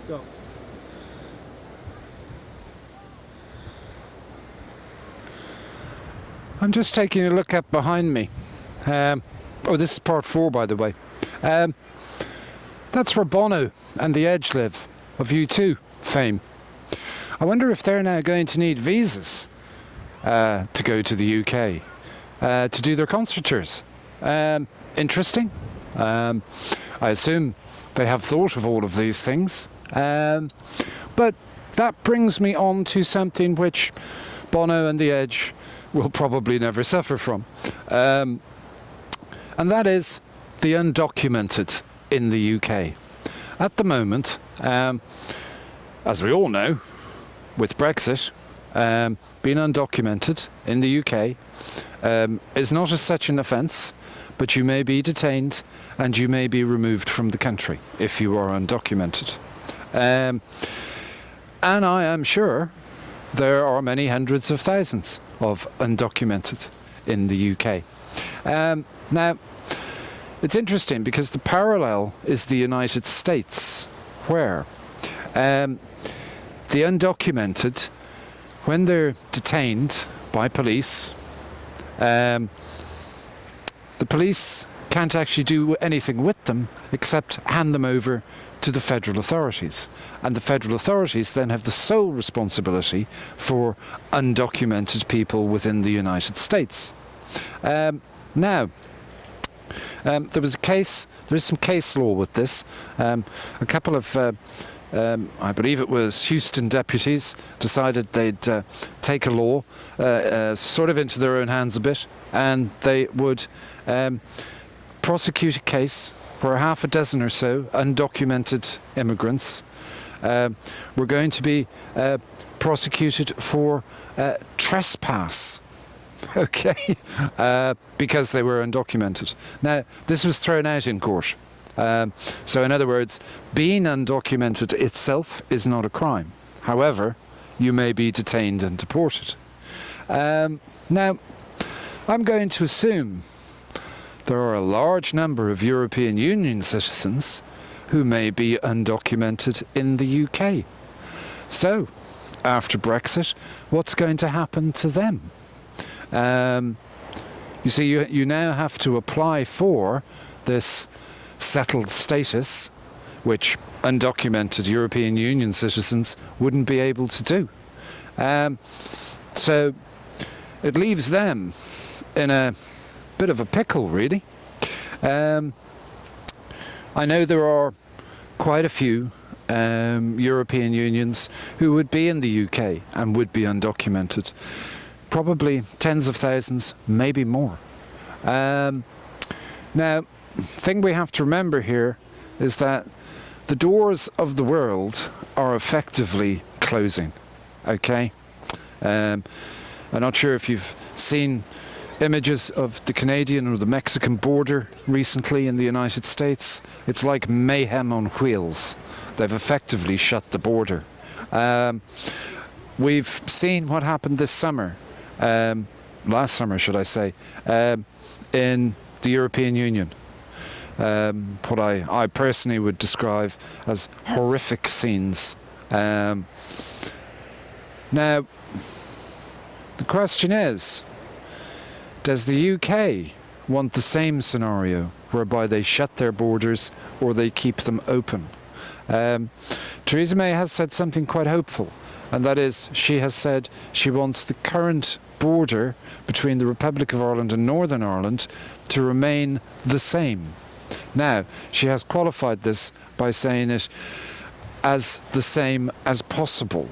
Go. I'm just taking a look up behind me. Oh, this is part 4, by the way. That's where Bono and The Edge live, of U2 fame. I wonder if they're now going to need visas to go to the UK to do their concert tours. Interesting. I assume they have thought of all of these things. But that brings me on to something which Bono and The Edge will probably never suffer from. And that is the undocumented in the UK. At the moment, as we all know, with Brexit, being undocumented in the UK is not as such an offence, but you may be detained and you may be removed from the country if you are undocumented. And I am sure there are many hundreds of thousands of undocumented in the UK. Now, it's interesting because the parallel is the United States, where the undocumented, when they're detained by police, the police can't actually do anything with them except hand them over to the federal authorities. And the federal authorities then have the sole responsibility for undocumented people within the United States. Now, there is some case law with this. A couple of, I believe it was Houston deputies, decided they'd take a law sort of into their own hands a bit, and they would prosecute a case where half a dozen or so undocumented immigrants were going to be prosecuted for trespass. Okay, because they were undocumented. Now, this was thrown out in court. So in other words, being undocumented itself is not a crime. However, you may be detained and deported. Now, I'm going to assume there are a large number of European Union citizens who may be undocumented in the UK. So, after Brexit, what's going to happen to them? You see, you now have to apply for this settled status, which undocumented European Union citizens wouldn't be able to do. So it leaves them in a bit of a pickle, really. I know there are quite a few European Unions who would be in the UK and would be undocumented. Probably tens of thousands, maybe more. Now, the thing we have to remember here is that the doors of the world are effectively closing. Okay? I'm not sure if you've seen images of the Canadian or the Mexican border recently in the United States. It's like mayhem on wheels. They've effectively shut the border. We've seen what happened this summer. Last summer, should I say, in the European Union. What I personally would describe as horrific scenes. Now, the question is, does the UK want the same scenario whereby they shut their borders or they keep them open? Theresa May has said something quite hopeful, and that is, she has said she wants the current border between the Republic of Ireland and Northern Ireland to remain the same. Now, she has qualified this by saying it as the same as possible.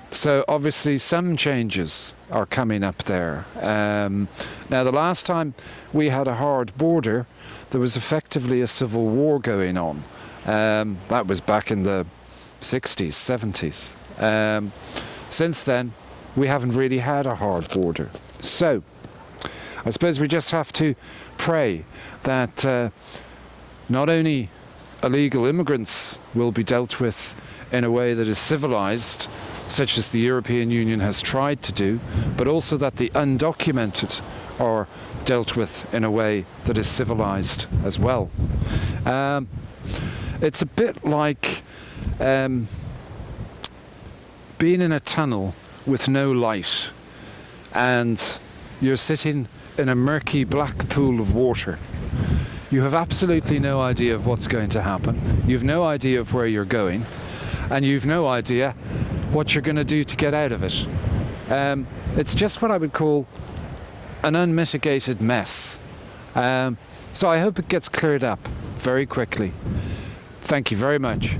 So obviously some changes are coming up there. Now, the last time we had a hard border, there was effectively a civil war going on. That was back in the 60s, 70s. Since then, we haven't really had a hard border. So, I suppose we just have to pray that not only illegal immigrants will be dealt with in a way that is civilized, such as the European Union has tried to do, but also that the undocumented are dealt with in a way that is civilized as well. It's a bit like being in a tunnel with no light, and you're sitting in a murky black pool of water. You have absolutely no idea of what's going to happen. You've no idea of where you're going, and you've no idea what you're going to do to get out of it. It's just what I would call an unmitigated mess. So I hope it gets cleared up very quickly. Thank you very much.